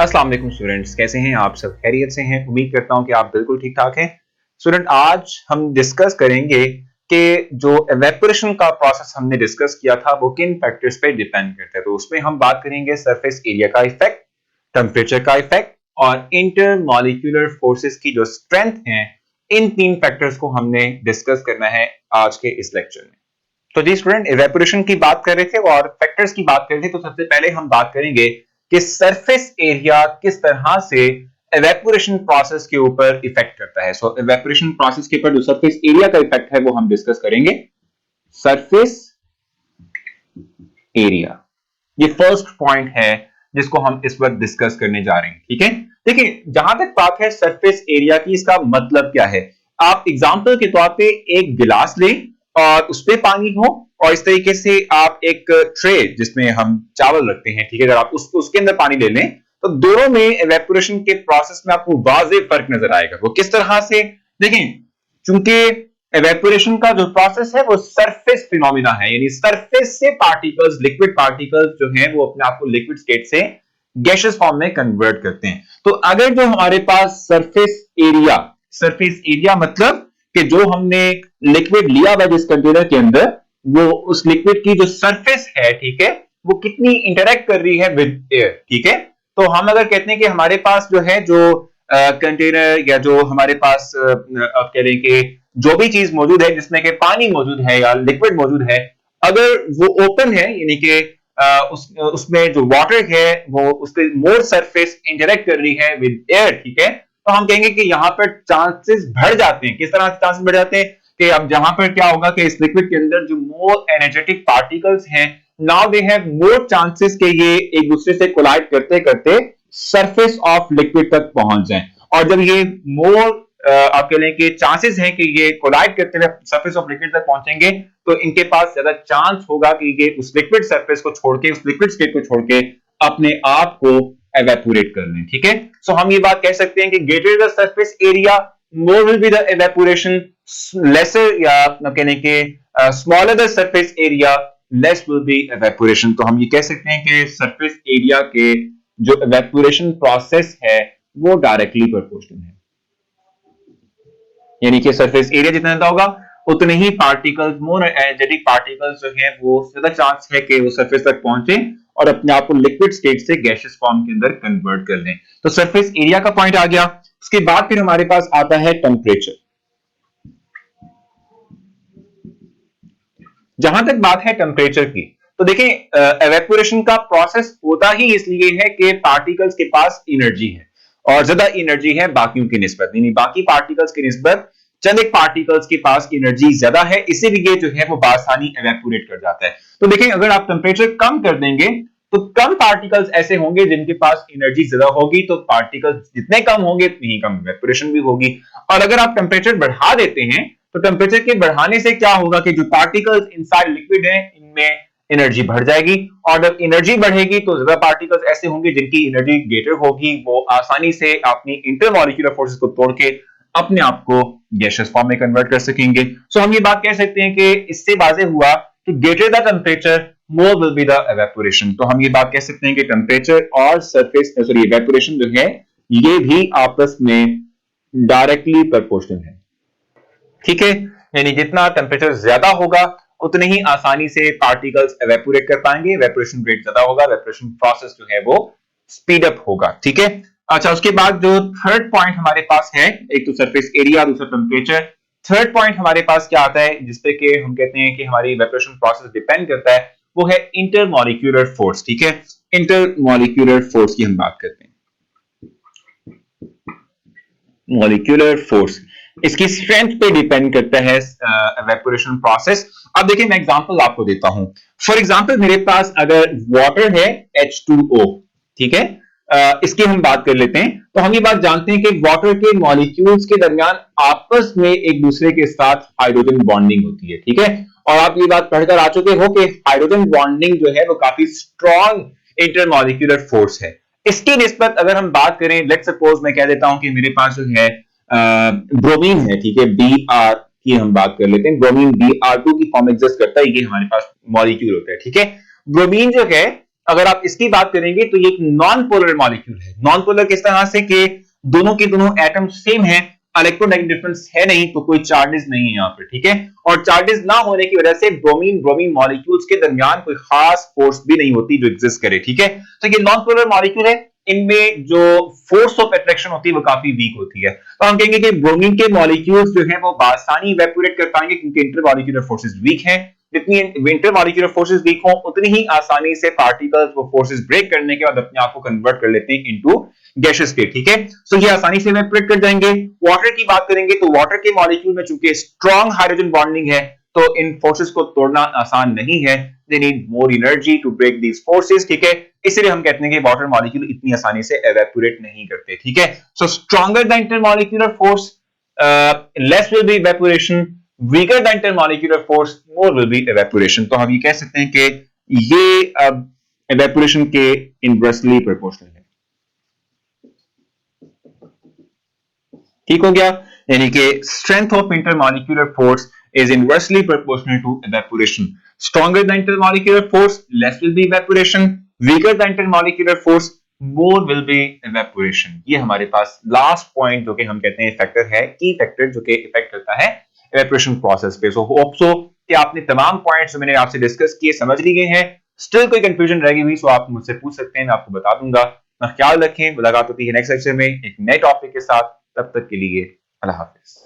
अस्सलाम वालेकुम स्टूडेंट्स, कैसे हैं आप सब? खैरियत से हैं? उम्मीद करता हूं कि आप बिल्कुल ठीक ठाक हैं। स्टूडेंट, आज हम डिस्कस करेंगे कि जो एवेपोरेशन का प्रोसेस हमने डिस्कस किया था वो किन फैक्टर्स पे डिपेंड करता है। तो उसमें हम बात करेंगे सरफेस एरिया का इफेक्ट, टेम्परेचर का इफेक्ट और इंटरमॉलिक्यूलर फोर्सेस की जो स्ट्रेंथ है। इन तीन फैक्टर्स को हमने डिस्कस करना है आज के इस लेक्चर में। तो जी स्टूडेंट, इवेपोरेशन की बात कर रहे थे और फैक्टर्स की बात कर रहे थे। तो सबसे पहले हम बात करेंगे कि सरफेस एरिया किस तरह से इवेपोरेशन प्रोसेस के ऊपर इफेक्ट करता है। सो इवेपोरेशन प्रोसेस के ऊपर जो सरफेस एरिया का इफेक्ट है वो हम डिस्कस करेंगे। सरफेस एरिया, ये फर्स्ट पॉइंट है जिसको हम इस वक्त डिस्कस करने जा रहे हैं। ठीक है, देखिए जहां तक बात है सरफेस एरिया की, इसका मतलब क्या है। आप एग्जांपल के तौर पे एक गिलास लें और उस पे पानी हो, और इस तरीके से आप एक ट्रे जिसमें हम चावल रखते हैं, ठीक है, अगर आप उसके अंदर पानी ले लें तो दोनों में इवेपोरेशन के प्रोसेस में आपको वाज़ेह फर्क नजर आएगा। वो किस तरह से, देखें, चूंकि इवेपोरेशन का जो प्रोसेस है वो सरफेस फिनोमिना है, यानी सरफेस से पार्टिकल्स, लिक्विड पार्टिकल्स जो हैं वो अपने आप को लिक्विड स्टेट से गैसियस फॉर्म में कन्वर्ट करते हैं। तो अगर जो हमारे पास सरफेस एरिया मतलब कि जो हमने लिक्विड लिया हुआ जिस कंटेनर के अंदर, वो उस लिक्विड की जो सरफेस है, ठीक है, वो कितनी इंटरेक्ट कर रही है विद एयर। ठीक है, तो हम अगर कहते हैं कि हमारे पास जो है जो कंटेनर या जो हमारे पास आप कह लें कि जो भी चीज मौजूद है जिसमें कि पानी मौजूद है या लिक्विड मौजूद है, अगर वो ओपन है, यानी कि उसमें जो वाटर है वो उसके मोर सरफेस इंटरेक्ट कर रही है विद एयर, ठीक है, तो हम कहेंगे कि यहाँ पर चांसेस बढ़ जाते हैं। किस तरह से चांसेस बढ़ जाते हैं कि अब जहां पर क्या होगा कि इस लिक्विड के अंदर जो मोर एनर्जेटिक पार्टिकल्स हैं, now they have more chances कि ये एक दूसरे से कोलाइड करते करते सरफेस ऑफ लिक्विड तक पहुंच जाएं। और जब ये मोर आप कह लें कि चांसेस हैं कि ये कोलाइड करते हुए सरफेस ऑफ लिक्विड तक पहुंचेंगे, तो इनके पास ज्यादा चांस होगा कि ये उस लिक्विड सरफेस को छोड़ के, उस लिक्विड स्टेट को छोड़ के अपने आप को एवेपोरेट कर लें। ठीक है, सो हम ये बात कह सकते हैं कि greater the surface area, more will be the evaporation, lesser या कह लें कि smaller the surface area, less will be evaporation. तो हम ये कह सकते हैं कि सरफेस एरिया के जो एवेपोरेशन प्रोसेस है वो डायरेक्टली प्रोपोर्शनल है, यानी कि सरफेस एरिया जितना ज्यादा होगा उतने ही पार्टिकल्स, मोर एनर्जेटिक पार्टिकल्स जो हैं वो ज्यादा चांस है कि वो सरफेस तक पहुंचे और अपने आप को लिक्विड स्टेट से गैसियस फॉर्म के अंदर कन्वर्ट कर लें। तो सरफेस एरिया का पॉइंट आ गया। उसके बाद फिर हमारे पास आता है टेम्परेचर। जहां तक बात है टेम्परेचर की, तो देखें, एवेपोरेशन का प्रोसेस होता ही इसलिए है कि पार्टिकल्स के पास एनर्जी है और ज्यादा एनर्जी है बाकियों की निस्बत, यानी बाकी पार्टिकल्स की निस्बत चंद एक पार्टिकल्स के पास एनर्जी ज्यादा है, इसीलिए जो है वो बासानी एवेपोरेट कर जाता है। तो देखें, अगर आप टेम्परेचर कम कर देंगे तो कम पार्टिकल्स ऐसे होंगे जिनके पास एनर्जी ज्यादा होगी, तो पार्टिकल्स जितने कम होंगे उतनी ही कम एवेपोरेशन भी होगी। और अगर आप टेम्परेचर बढ़ा देते हैं तो टेम्परेचर के बढ़ाने से क्या होगा कि जो पार्टिकल्स इनसाइड लिक्विड है इनमें एनर्जी बढ़ जाएगी, और जब एनर्जी बढ़ेगी तो ज्यादा पार्टिकल्स ऐसे होंगे जिनकी एनर्जी ग्रेटर होगी, वो आसानी से अपनी इंटरमॉलिक्यूलर फोर्सेस को तोड़ के अपने आप को गैसियस फॉर्म में कन्वर्ट कर सकेंगे। सो हम ये बात कह सकते हैं कि इससे वाज़ेह हुआ कि greater the temperature, more will be the evaporation. तो हम ये बात कह सकते हैं कि टेम्परेचर और सरफेस एवेपोरेशन जो है ये भी आपस में डायरेक्टली प्रोपोर्शनल है। ठीक है, यानी जितना टेम्परेचर ज्यादा होगा उतने ही आसानी से पार्टिकल्स एवेपोरेट कर पाएंगे, एवेपोरेशन रेट ज्यादा होगा, एवेपोरेशन प्रोसेस जो है वो स्पीड अप होगा। ठीक है, अच्छा, उसके बाद जो थर्ड पॉइंट हमारे पास है, एक तो सरफेस एरिया, दूसरा टेम्परेचर। थर्ड पॉइंट हमारे पास क्या आता है जिसपे कि हम कहते हैं कि हमारी एवेपोरेशन प्रोसेस डिपेंड करता है, वो है इंटरमॉलिक्यूलर फोर्स। ठीक है, इंटरमॉलिक्यूलर फोर्स की हम बात करते हैं। मॉलिक्यूलर फोर्स इसकी स्ट्रेंथ पे डिपेंड करता है एवेपोरेशन प्रोसेस। अब देखिए, मैं एग्जांपल आपको देता हूं। फॉर एग्जांपल, मेरे पास अगर वाटर है H2O, ठीक है, इसकी हम बात कर लेते हैं। तो हम ये बात जानते हैं कि वाटर के मॉलिक्यूल्स के दरमियान आपस में एक दूसरे के साथ हाइड्रोजन बॉन्डिंग होती है। ठीक है, और आप ये बात पढ़कर आ चुके हो कि हाइड्रोजन बॉन्डिंग जो है वो काफी स्ट्रॉन्ग इंटरमॉलिक्यूलर फोर्स है। इसकी निस्बत अगर हम बात करें, लेट्स सपोज मैं कह देता हूं कि मेरे पास जो है ब्रोमीन है, ठीक है, Br की हम बात कर लेते हैं। ब्रोमीन Br2 की फॉर्म एग्जिस्ट करता है, ये हमारे पास मॉलिक्यूल होता है। ठीक है, ब्रोमीन जो है अगर आप इसकी बात करेंगे तो ये एक नॉन पोलर मॉलिक्यूल है। नॉन पोलर किस तरह से कि दोनों के दोनों एटम सेम है, इलेक्ट्रोनेगेटिव डिफरेंस है नहीं, तो कोई चार्जेस नहीं है यहाँ पे, ठीक है। और चार्जेस ना होने की वजह से ब्रोमीन ब्रोमीन मॉलिक्यूल्स के दरमियान कोई खास फोर्स भी नहीं होती जो एग्जिस्ट करे, ठीक है। तो ये नॉन पोलर मॉलिक्यूल है, इनमें जो फोर्स ऑफ अट्रैक्शन होती है वो काफी वीक होती है। तो हम कहेंगे कि ब्रोमीन के मॉलिक्यूल्स जो है वो आसानी इवेपोरेट कर पाएंगे क्योंकि इंटरमॉलिक्यूलर फोर्सेस वीक है। जितनी इंटरमॉलिक्यूलर फोर्सेस वीक हो उतनी ही आसानी से पार्टिकल्स वो फोर्सेस ब्रेक करने के बाद अपने आप को कन्वर्ट कर लेते हैं इनटू गैसियस स्टेट, ठीक है। सो ये आसानी से इवेपोरेट कर जाएंगे। वाटर की बात करेंगे तो वाटर के मॉलिक्यूल में चूंकि स्ट्रॉन्ग हाइड्रोजन बॉन्डिंग है तो इन फोर्सेस को तोड़ना आसान नहीं है, they need more energy to break these forces, ठीक है। इसलिए हम कहते हैं कि वाटर मॉलिक्यूल इतनी आसानी से इवेपोरेट नहीं करते, ठीक है। So stronger the intermolecular force, less will be evaporation, weaker the intermolecular force, more will be evaporation। तो हम ये कह सकते हैं कि ये evaporation के inversely proportional है, ठीक हो गया। यानी कि strength of intermolecular force is inversely proportional to evaporation। stronger the intermolecular force, less will be evaporation, weaker the intermolecular force, more will be evaporation। ये हमारे पास लास्ट पॉइंट जो कि हम कहते हैं फैक्टर है, की फैक्टर जो कि इफेक्ट करता है इवेपोरेशन प्रोसेस पे। सो होप सो कि आपने तमाम पॉइंट्स जो मैंने आपसे डिस्कस किए समझ लिए हैं। स्टिल कोई कंफ्यूजन रह गई हुई तो आप मुझसे पूछ सकते हैं, मैं आपको बता दूंगा। ख्याल रखें, मुलाकात होती है नेक्स्ट लेक्चर में एक नए टॉपिक के साथ। तब तक के लिए अल्लाह हाफिज।